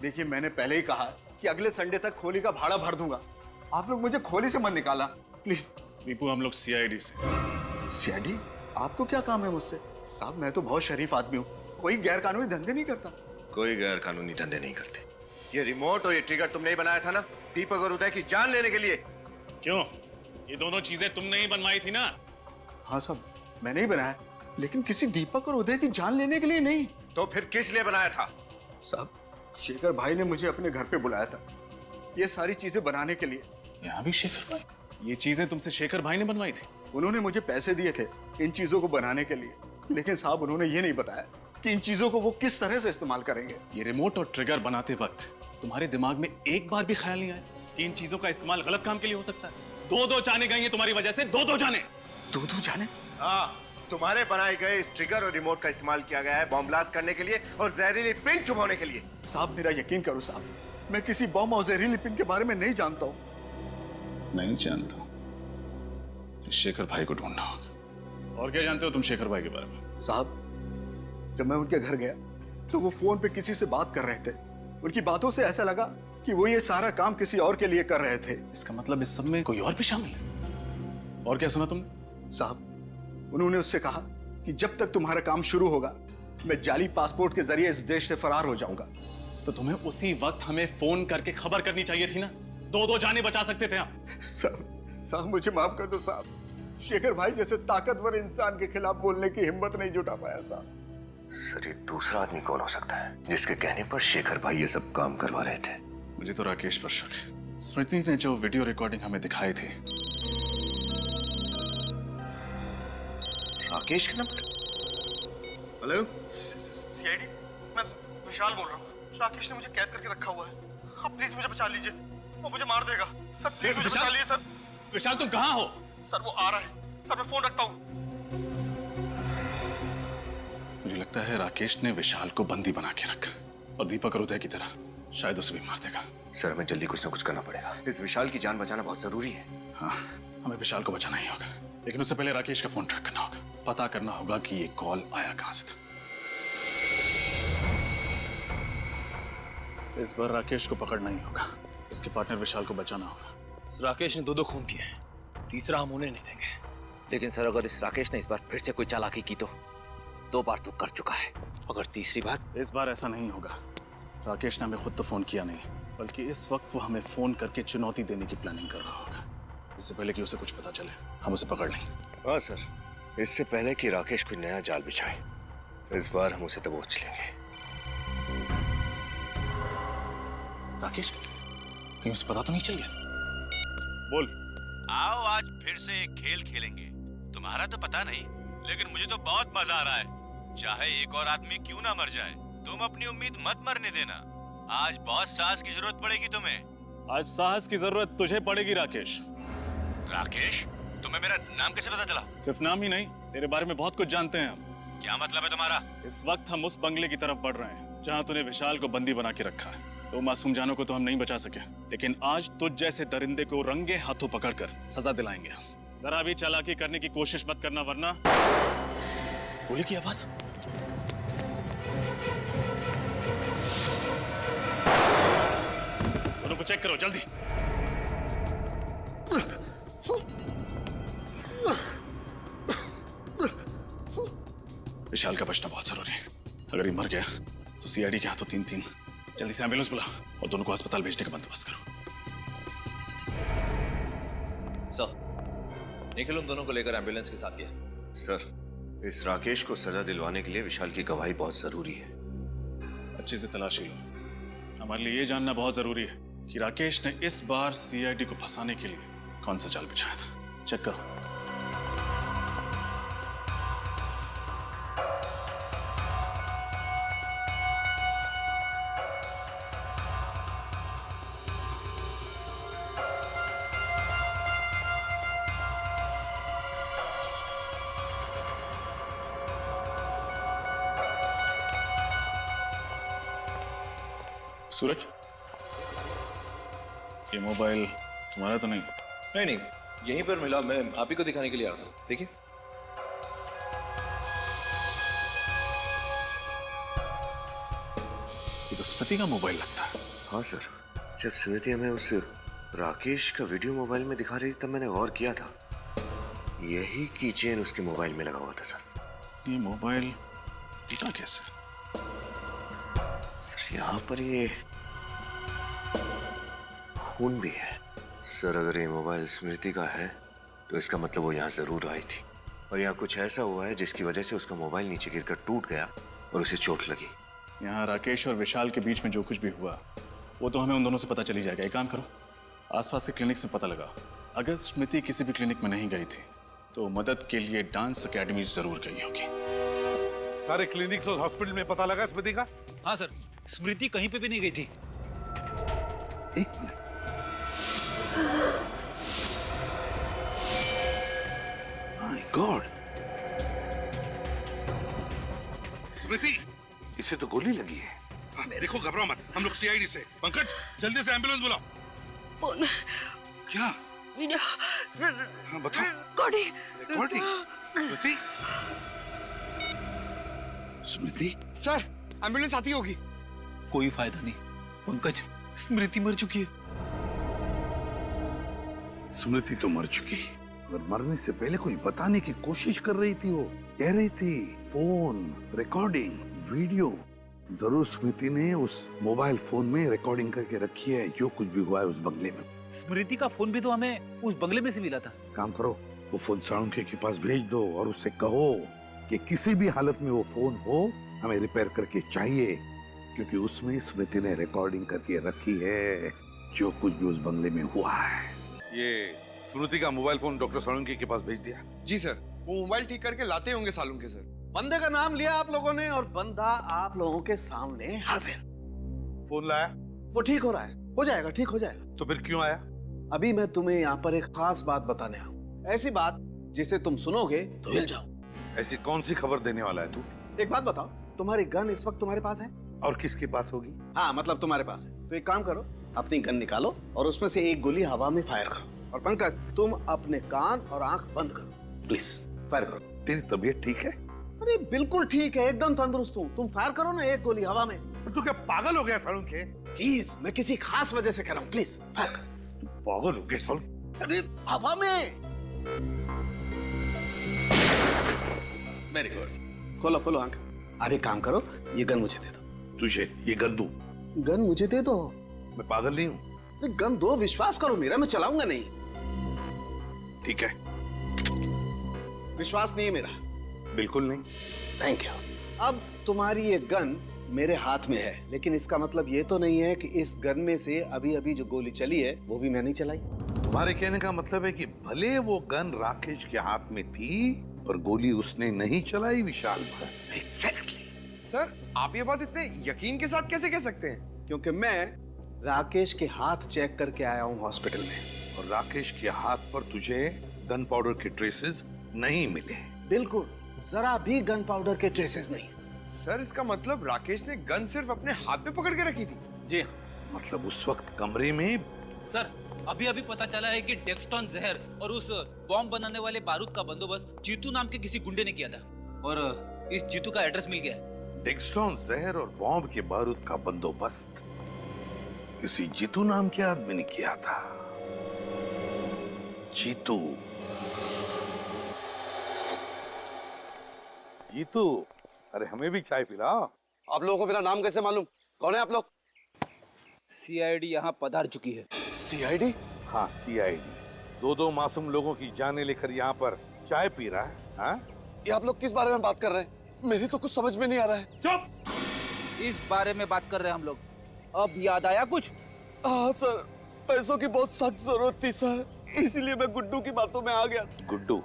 देखिए मैंने पहले ही कहा कि अगले संडे तक खोली का भाड़ा भर दूंगा। आप लोग मुझे खोली से मत निकाला प्लीज।
दीपू, हम लोग सीआईडी से।
सीआईडी? आपको क्या काम है मुझसे? साहब मैं तो बहुत शरीफ आदमी हूँ, कोई गैर कानूनी धंधे नहीं करता।
कोई गैर कानूनी धंधे नहीं करते। ये रिमोट और ये ट्रिगर तुमने ही बनाया था ना, दीपक और उदय की जान लेने के लिए?
क्यों? ये दोनों चीजें तुमने ही बनवाई थी ना?
हाँ साहब, मैंने ही बनाया, लेकिन किसी दीपक और उदय की जान लेने के लिए नहीं।
तो फिर किस लिए बनाया था?
साहब, शेखर भाई ने मुझे अपने घर पे बुलाया था ये सारी चीजें बनाने के लिए।
यहाँ भी शेखर भाई? ये चीजें तुमसे शेखर भाई ने बनवाई थी?
उन्होंने मुझे पैसे दिए थे इन चीजों को बनाने के लिए, लेकिन साहब उन्होंने ये नहीं बताया कि इन चीजों को वो किस तरह से इस्तेमाल करेंगे।
ये रिमोट और ट्रिगर बनाते वक्त तुम्हारे दिमाग में एक बार भी ख्याल नहीं आया कि इन चीजों का इस्तेमाल गलत काम के लिए हो सकता है? दो जाने गई हैं तुम्हारी वजह से, दो जाने।
दो जाने?
हाँ, तुम्हारे बनाए गए इस ट्रिगर और रिमोट का इस्तेमाल किया गया है बॉम्ब ब्लास्ट करने के लिए और जहरीली पिन चुभोने के लिए।
साहब मेरा यकीन करो साहब, मैं किसी बम और जहरीली पिन के बारे में नहीं जानता हूँ।
नहीं जानता? शेखर भाई को ढूंढना होगा। और क्या जानते हो तुम शेखर भाई के बारे में?
साहब, जब मैं उनके घर गया तो वो फोन पे किसी से बात कर रहे थे। उनकी बातों से ऐसा लगा कि वो ये सारा काम किसी और के लिए कर रहे थे।
इसका मतलब इस सब में कोई और भी शामिल है? और क्या सुना तुमने?
साहब, उन्होंने उससे कहा कि जब तक तुम्हारा काम शुरू होगा मैं जाली पासपोर्ट के जरिए इस देश से फरार हो जाऊंगा।
तो तुम्हें उसी वक्त हमें फोन करके खबर करनी चाहिए थी ना, दो जाने बचा सकते थे आप।
साहब मुझे माफ कर दो साहब, शेखर भाई जैसे ताकतवर इंसान के खिलाफ बोलने की हिम्मत नहीं जुटा पाया साहब।
सर, ये दूसरा आदमी कौन हो सकता है जिसके कहने पर शेखर भाई ये सब काम करवा रहे थे?
मुझे तो राकेश पर शक है। स्मृति ने जो वीडियो रिकॉर्डिंग हमें दिखाई थी।
राकेश का नंबर?
हेलो सीआईडी, मैं विशाल बोल रहा हूँ। राकेश ने मुझे कैद करके रखा हुआ है, आप प्लीज मुझे बचा लीजिए, वो मुझे मार देगा। सर प्लीज मुझे बचा लीजिए सर।
विशाल तुम कहाँ हो?
सर वो आ रहा है सर, मैं फोन रखता हूँ।
मुझे लगता है राकेश ने विशाल को बंदी बना के रखा और दीपक और उदय की तरह शायद उसे भी मार देगा।
सर हमें जल्दी कुछ ना कुछ करना पड़ेगा, इस विशाल की जान बचाना बहुत जरूरी है।
हाँ, हमें विशाल को बचाना ही होगा, लेकिन उससे पहले राकेश का फोन ट्रैक करना होगा, पता करना होगा कि ये कॉल आया कहां से था। इस बार राकेश को पकड़ना ही होगा, उसके पार्टनर विशाल को बचाना होगा।
इस राकेश ने दो खून किए हैं, तीसरा हम उन्हें नहीं देंगे।
लेकिन सर अगर इस राकेश ने इस बार फिर से कोई चालाकी की तो 2 बार तो कर चुका है, अगर तीसरी बार?
इस बार ऐसा नहीं होगा। राकेश ने हमें खुद तो फोन किया नहीं, बल्कि इस वक्त वो हमें फोन करके चुनौती देने की प्लानिंग कर रहा होगा। इससे पहले कि उसे कुछ पता चले हम उसे पकड़ लेंगे।
हाँ सर, इससे पहले कि राकेश कोई नया जाल बिछाए, इस बार हम उसे दबोच लेंगे।
राकेश, कहीं उसे पता तो नहीं चल गया? बोल।
आओ आज फिर से एक खेल खेलेंगे। तुम्हारा तो पता नहीं, लेकिन मुझे तो बहुत मजा आ रहा है। चाहे एक और आदमी क्यों ना मर जाए, तुम अपनी उम्मीद मत मरने देना। आज बहुत साहस की जरूरत पड़ेगी तुम्हें।
आज साहस की जरूरत तुझे पड़ेगी राकेश।
राकेश, तुम्हें मेरा नाम कैसे पता चला?
सिर्फ नाम ही नहीं, तेरे बारे में बहुत कुछ जानते हैं हम।
क्या मतलब है तुम्हारा?
इस वक्त हम उस बंगले की तरफ बढ़ रहे हैं जहाँ तूने विशाल को बंदी बना के रखा है। तो मासूम जानों को तो हम नहीं बचा सके, लेकिन आज तुझ जैसे दरिंदे को रंगे हाथों पकड़कर सजा दिलाएंगे हम। जरा भी चालाकी करने की कोशिश मत करना, वरना गोली की आवाज। दोनों को चेक करो जल्दी। विशाल का बचना बहुत जरूरी है। अगर ये मर गया तो सीआईडी के हाथों 3-3। जल्दी से एम्बुलेंस बुला और दोनों को अस्पताल भेजने का बंदोबस्त करो।
सर, निखिल उन दोनों को लेकर एम्बुलेंस के साथ गया।
सर, इस राकेश को सजा दिलवाने के लिए विशाल की गवाही बहुत जरूरी है।
अच्छे से तलाशी लो। हमारे लिए ये जानना बहुत जरूरी है कि राकेश ने इस बार सीआईडी को फंसाने के लिए कौन सा जाल बिछाया था। चेक करो। सूरज, ये मोबाइल तुम्हारा तो नहीं?
नहीं, यहीं पर मिला, मैं आप ही को दिखाने के लिए आ रहा हूँ। देखिए।
तो स्मृति का मोबाइल लगता है।
हाँ सर, जब स्मृति हमें उस राकेश का वीडियो मोबाइल में दिखा रही थी तब मैंने गौर किया था, यही की चेन उसके मोबाइल में लगा हुआ था सर।
ये मोबाइल टूटा कैसे?
सर यहाँ पर ये खून भी है। सर अगर ये मोबाइल स्मृति का है तो इसका मतलब वो यहाँ जरूर आई थी और यहाँ कुछ ऐसा हुआ है जिसकी वजह से उसका मोबाइल नीचे गिरकर टूट गया और उसे चोट लगी।
यहाँ राकेश और विशाल के बीच में जो कुछ भी हुआ वो तो हमें उन दोनों से पता चली जाएगा। एक काम करो, आसपास के क्लिनिक्स में पता लगा। अगर स्मृति किसी भी क्लिनिक में नहीं गई थी तो मदद के लिए डांस एकेडमी जरूर गई होगी।
सारे क्लिनिक्स और हॉस्पिटल में पता लगा स्मृति का?
हाँ सर, स्मृति कहीं पे भी नहीं गई थी।
एक मिनट, माय गॉड, स्मृति, इसे तो गोली लगी है। देखो घबराओ मत, हम लोग सीआईडी से। पंकज जल्दी से एम्बुलेंस बुलाओ।
फोन
क्या?
वीडियो
हाँ बताओ।
रिकॉर्डिंग
स्मृति, स्मृति।
सर एम्बुलेंस आती होगी।
कोई फायदा नहीं पंकज, स्मृति मर चुकी है।
स्मृति तो मर चुकी है, और मरने से पहले कोई बताने की कोशिश कर रही थी। वो कह रही थी फोन, रिकॉर्डिंग, वीडियो। जरूर स्मृति ने उस मोबाइल फोन में रिकॉर्डिंग करके रखी है जो कुछ भी हुआ है उस बंगले में।
स्मृति का फोन भी तो हमें उस बंगले में से मिला था।
काम करो, वो फोन साळुंखे के पास भेज दो और उससे कहो कि किसी भी हालत में वो फोन हो हमें रिपेयर करके चाहिए, क्योंकि उसमें स्मृति ने रिकॉर्डिंग करके रखी है जो कुछ भी उस बंगले में हुआ है। ये स्मृति का मोबाइल फोन डॉक्टर साळुंखे के पास भेज दिया?
जी सर, वो मोबाइल ठीक करके लाते होंगे साळुंखे सर।
बंदे का नाम लिया आप लोगों ने और बंदा आप लोगों के सामने हाजिर।
फोन लाया?
वो ठीक हो रहा है, हो जाएगा, ठीक हो जाएगा।
तो फिर क्यों आया?
अभी मैं तुम्हें यहाँ पर एक खास बात बताने आऊँ, ऐसी बात जिसे तुम सुनोगे तो हिल जाओ।
ऐसी कौन सी खबर देने वाला है तू?
एक बात बताओ, तुम्हारी गन इस वक्त तुम्हारे पास है?
और किसके पास होगी?
हाँ मतलब तुम्हारे पास है। तो एक काम करो, अपनी गन निकालो और उसमें से एक गोली हवा में फायर करो। और पंकज तुम अपने कान और आंख बंद करो, प्लीज फायर करो।
तेरी तबीयत ठीक है?
अरे बिल्कुल ठीक है, एकदम तंदुरुस्त हूँ। तुम फायर करो ना एक गोली हवा में।
तू क्या पागल हो गया साळुंखे?
प्लीज, मैं किसी खास वजह से कह रहा हूँ, प्लीज फायर कर।
पागल हो गया साळुंखे?
अरे हवा में। वेरी गुड, खोलो खोलो आंख। अरे काम करो, ये गन मुझे दे दो।
तुझे ये गन दूं?
गन मुझे दे दो।
मैं पागल नहीं हूँ।
गन दो, विश्वास करो मेरा, मैं चलाऊंगा नहीं।
ठीक है।
विश्वास नहीं है मेरा?
बिल्कुल नहीं।
Thank you. अब तुम्हारी ये गन मेरे हाथ में है, लेकिन इसका मतलब ये तो नहीं है कि इस गन में से अभी अभी जो गोली चली है वो भी मैंने चलाई।
तुम्हारे कहने का मतलब है कि भले वो गन राकेश के हाथ में थी पर गोली उसने नहीं चलाई विशाल पर।
एग्जैक्टली।
सर आप ये बात इतने यकीन के साथ कैसे कह सकते हैं?
क्योंकि मैं राकेश के हाथ चेक करके आया हूँ हॉस्पिटल में,
और राकेश के हाथ पर तुझे गन पाउडर के ट्रेसेस नहीं मिले।
बिल्कुल, जरा भी गन पाउडर के ट्रेसेस नहीं।
सर इसका मतलब राकेश ने गन सिर्फ अपने हाथ में पकड़ के रखी थी?
जी
मतलब उस वक्त कमरे में।
सर अभी अभी पता चला है कि डेक्सटॉन जहर और उस बॉम्ब बनाने वाले बारूद का बंदोबस्त जीतू नाम के किसी गुंडे ने किया था, और इस जीतू का एड्रेस मिल गया।
डेक्सटॉन जहर और बॉम्ब के बारूद का बंदोबस्त किसी जीतू नाम के आदमी ने किया था। जीतू, जीतू, अरे हमें भी चाय पिलाओ।
आप लोगों को मेरा नाम कैसे मालूम? कौन है आप लोग?
सीआईडी यहाँ पधार चुकी है।
सीआईडी?
हाँ सीआईडी। दो मासूम लोगों की जानें लेकर यहाँ पर चाय पी रहा है। हाँ?
ये आप लोग किस बारे में बात कर रहे हैं? मेरी तो कुछ समझ में नहीं आ रहा है।
चुप!
इस बारे में बात कर रहे हैं हम लोग। अब याद आया कुछ?
हाँ सर, पैसों की बहुत सख्त जरूरत थी सर, इसीलिए मैं गुड्डू की बातों में आ गया।
गुड्डू?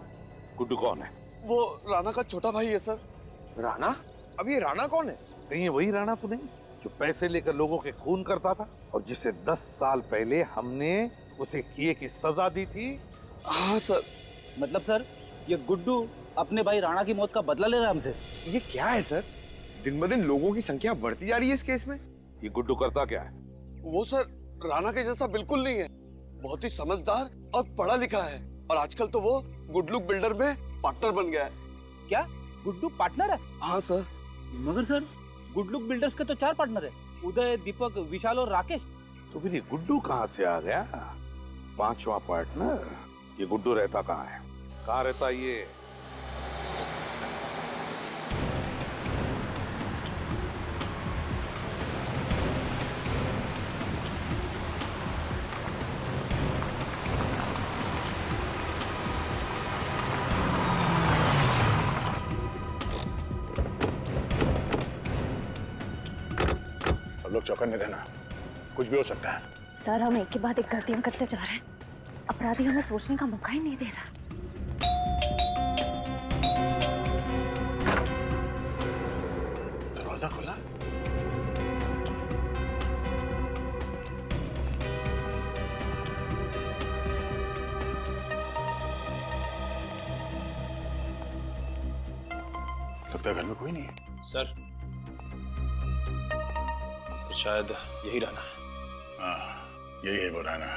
गुड्डू कौन है?
वो राणा का छोटा भाई है सर।
राणा? अब ये राणा कौन है?
कहीं वही राणा तो नहीं जो पैसे लेकर लोगों के खून करता था और जिसे 10 साल पहले हमने उसे किए की सजा दी थी?
हाँ सर।
मतलब सर ये गुड्डू अपने भाई राणा की मौत का बदला ले रहा है हमसे?
ये क्या है सर? दिन ब दिन लोगों की संख्या बढ़ती जा रही है इस केस में।
ये गुड्डू करता क्या है?
वो सर राणा के जैसा बिल्कुल नहीं है, बहुत ही समझदार और पढ़ा लिखा है, और आजकल तो वो गुड लुक बिल्डर में पार्टनर बन गया है।
क्या गुड्डू पार्टनर है?
हाँ सर।
मगर सर गुड लुक बिल्डर्स के तो 4 पार्टनर है। उदय, दीपक, विशाल और राकेश।
तो फिर ये गुड्डू कहाँ से आ गया? पांचवा पार्टनर। ये गुड्डू रहता कहाँ है? कहाँ रहता ये?
सब लोग चौकन्ने रहना, कुछ भी हो सकता है।
सर, हम एक के बाद एक गलतियां करते जा रहे हैं। अपराधी हमें सोचने का मौका ही नहीं दे रहा।
दरवाजा खुला। लगता है घर में कोई नहीं है।
सर शायद यही रहना है।
हाँ, यही है वो राना,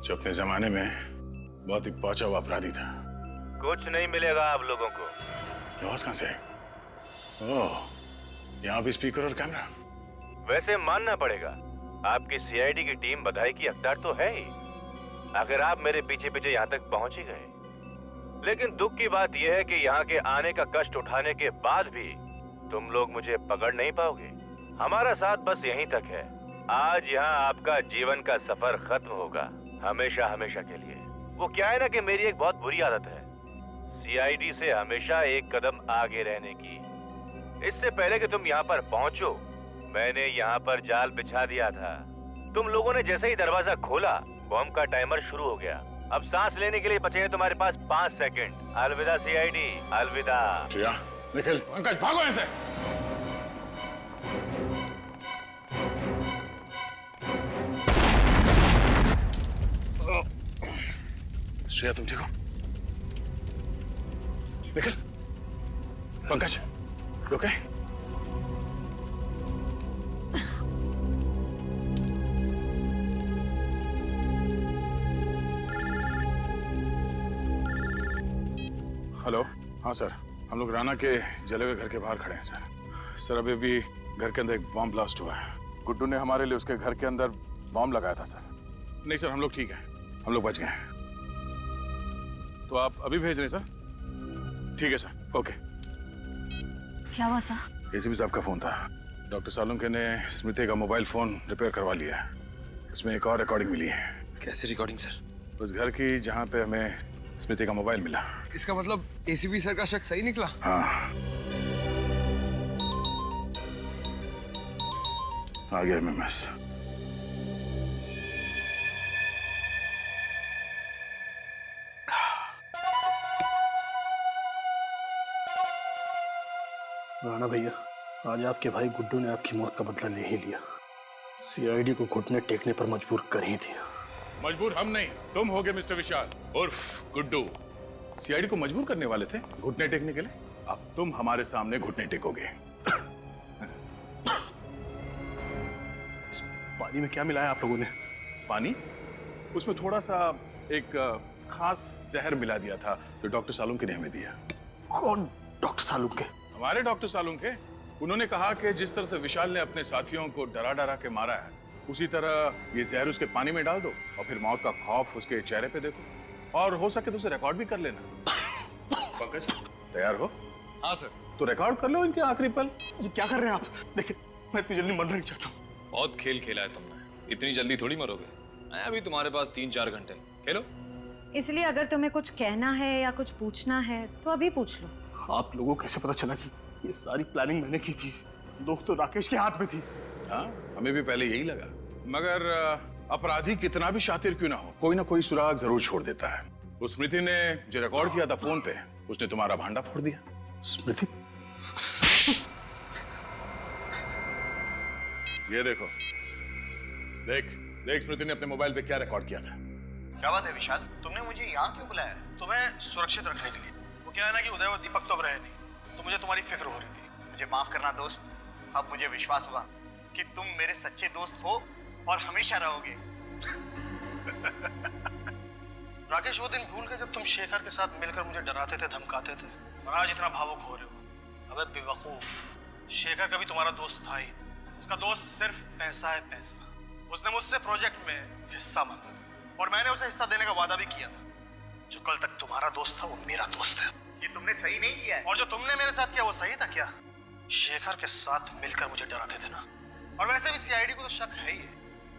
जो अपने जमाने में बहुत ही पहुंचा हुआ अपराधी था।
कुछ नहीं मिलेगा आप लोगों को।
आवाज कहां से है? ओह, यहाँ भी स्पीकर और कैमरा।
वैसे मानना पड़ेगा, आपकी सीआईडी की टीम बधाई की हकदार तो है ही, अगर आप मेरे पीछे पीछे यहाँ तक पहुंच ही गए। लेकिन दुख की बात यह है कि यहाँ के आने का कष्ट उठाने के बाद भी तुम लोग मुझे पकड़ नहीं पाओगे। हमारा साथ बस यहीं तक है। आज यहाँ आपका जीवन का सफर खत्म होगा, हमेशा हमेशा के लिए। वो क्या है ना कि मेरी एक बहुत बुरी आदत है, सीआईडी से हमेशा एक कदम आगे रहने की। इससे पहले कि तुम यहाँ पर पहुँचो, मैंने यहाँ पर जाल बिछा दिया था। तुम लोगों ने जैसे ही दरवाजा खोला, बॉम्ब का टाइमर शुरू हो गया। अब सांस लेने के लिए बचे हैं तुम्हारे पास 5 सेकंड। अलविदा सीआईडी, अलविदा।
श्रेया, निखिल, पंकज, भागो यहाँ से। श्रेया, तुम ठीक हो? निखिल, पंकज, ओके? हेलो, हाँ सर, हम लोग राना के जले हुए घर के बाहर खड़े हैं सर। सर, अभी भी घर के अंदर एक बॉम्ब ब्लास्ट हुआ है। गुड्डू ने हमारे लिए उसके घर के अंदर बॉम्ब लगाया था सर। नहीं सर, हम लोग ठीक हैं, हम लोग बच गए हैं। तो आप अभी भेज रहे हैं सर? ठीक है सर, ओके।
क्या हुआ सर?
एसीपी साहब का फोन था। डॉक्टर सालुंके ने स्मृति का मोबाइल फोन रिपेयर करवा लिया है। इसमें एक और रिकॉर्डिंग मिली है।
कैसी रिकॉर्डिंग सर?
उस घर की जहाँ पे हमें स्मृति का मोबाइल मिला।
इसका मतलब एसीपी सर का शक सही निकला?
हाँ, आ गया एमएमएस।
राणा भैया, आज आपके भाई गुड्डू ने आपकी मौत का बदला ले ही लिया। सीआईडी को घुटने टेकने पर मजबूर कर ही दिया।
मजबूर हम नहीं, तुम हो गए मिस्टर विशाल उर्फ गुड्डू। सीआईडी को मजबूर करने वाले थे घुटने टेकने के लिए। अब तुम हमारे सामने घुटने टेकोगे।
इस पानी में क्या मिलाया आप लोगों ने?
पानी? उसमें थोड़ा सा एक खास जहर मिला दिया था जो डॉक्टर सालुंके ने हमें दिया।
कौन डॉक्टर सालुंके?
हमारे डॉक्टर सालुंके। उन्होंने कहा कि जिस तरह से विशाल ने अपने साथियों को डरा डरा के मारा है, उसी तरह ये जहर उसके पानी में डाल दो और फिर मौत का खौफ उसके चेहरे पे देखो, और हो सके तो उसे रिकॉर्ड भी कर लेना। पंकज, तैयार हो?
हाँ सर।
तो रिकॉर्ड कर लो इनके आखिरी पल।
ये क्या कर रहे हैं आप? देखिए, मैं इतनी जल्दी मरना नहीं चाहता हूँ।
बहुत खेल खेला है तुमने, इतनी जल्दी थोड़ी मरोगे। अभी तुम्हारे पास 3-4 घंटे, खेलो।
इसलिए अगर तुम्हें कुछ कहना है या कुछ पूछना है तो अभी पूछ लो।
आप लोगों को कैसे पता चला कि ये सारी प्लानिंग मैंने की थी? दोस्त तो राकेश के हाथ में थी।
हाँ, हमें भी पहले यही लगा, मगर अपराधी कितना भी शातिर क्यों ना हो, कोई ना कोई सुराग जरूर छोड़ देता है। उस स्मृति ने जो रिकॉर्ड किया था फोन पे, उसने तुम्हारा भांडा फोड़ दिया।
स्मृति?
ये देखो, देख देख स्मृति ने अपने मोबाइल पे क्या रिकॉर्ड किया था।
क्या बात है विशाल, तुमने मुझे यहाँ क्यों बुलाया?
तुम्हें सुरक्षित रखने के लिए। वो क्या है ना कि उदय और दीपक तो अब रहे नहीं, तो मुझे तुम्हारी फिक्र हो रही थी।
मुझे माफ करना दोस्त, अब मुझे विश्वास हुआ कि तुम मेरे सच्चे दोस्त हो और हमेशा रहोगे।
राकेश, वो दिन भूल गए जब तुम शेखर के साथ मिलकर मुझे डराते थे, धमकाते थे, और आज इतना भावुक हो रहे हो। अबे बेवकूफ, शेखर कभी तुम्हारा दोस्त था ही, उसका दोस्त सिर्फ पैसा है, पैसा। उसने मुझसे प्रोजेक्ट में हिस्सा मांगा और मैंने उसे हिस्सा देने का वादा भी किया था। जो कल तक तुम्हारा दोस्त था वो मेरा दोस्त है।
ये तुमने सही नहीं किया है।
और जो तुमने मेरे साथ किया वो सही था क्या? शेखर के साथ मिलकर मुझे डराते थे ना। और वैसे भी सीआईडी को तो शक है ही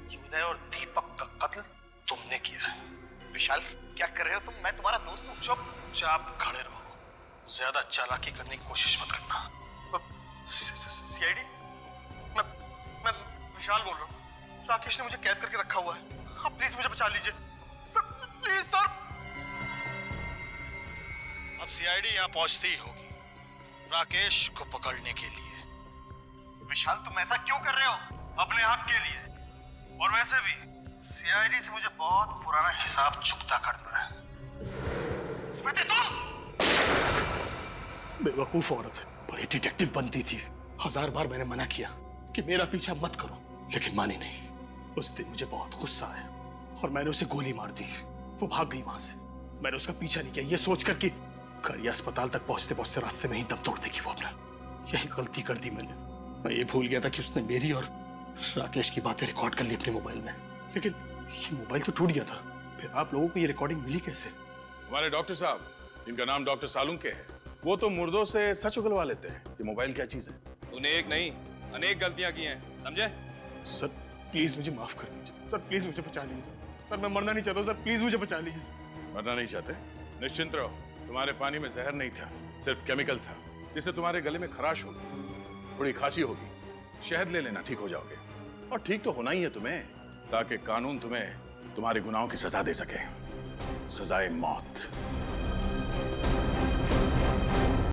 कि उदय और दीपक का कत्ल तुमने किया है।
विशाल क्या कर रहे हो तुम? मैं तुम्हारा दोस्त हूँ।
चुपचाप खड़े रहो, ज्यादा चालाकी करने की कोशिश मत करना। सीआईडी, मैं विशाल बोल रहा हूँ। राकेश ने मुझे कैद करके रखा हुआ है। आप प्लीज मुझे बचा लीजिए सर, प्लीज सर। अब सीआईडी यहाँ पहुंचती ही होगी राकेश को पकड़ने के लिए।
विशाल तुम ऐसा क्यों कर रहे हो?
अपने हक के लिए। और वैसे भी सीआईडी से मुझे बहुत पुराना हिसाब चुकता करना है। स्मृति तुम बेवकूफ औरत है, बड़ी डिटेक्टिव बनती थी। 1000 बार मैंने मना किया कि मेरा पीछा मत करो, लेकिन मानी नहीं। उस दिन मुझे बहुत गुस्सा आया और मैंने उसे गोली मार दी। वो भाग गई वहां से। मैंने उसका पीछा नहीं किया, ये सोचकर कि करिया अस्पताल तक पहुंचते पहुंचते रास्ते में ही दम तोड़ देगी वो अपना। यही गलती कर दी मैंने। मैं ये भूल गया था कि उसने मेरी और राकेश की बातें रिकॉर्ड कर ली अपने मोबाइल में। लेकिन ये मोबाइल तो टूट गया था, फिर आप लोगों को ये रिकॉर्डिंग मिली कैसे?
हमारे डॉक्टर साहब, जिनका नाम डॉक्टर सालुंके है, वो तो मुर्दों से सच उगलवा लेते हैं कि मोबाइल क्या चीज है।
तूने एक नहीं अनेक गलतियां की हैं, समझे?
सर प्लीज मुझे माफ कर दीजिए। सर प्लीज मुझे बचा लीजिए। सर मैं मरना नहीं चाहता हूं। सर प्लीज मुझे बचा लीजिए। सर
मरना नहीं चाहते? निश्चिंत रहो, तुम्हारे पानी में जहर नहीं था, सिर्फ केमिकल था, जिससे तुम्हारे गले में खराश होगी, थोड़ी खांसी होगी। शहद ले लेना, ठीक हो जाओगे। और ठीक तो होना ही है तुम्हें, ताकि कानून तुम्हें तुम्हारे गुनाहों की सजा दे सके, सजाए मौत।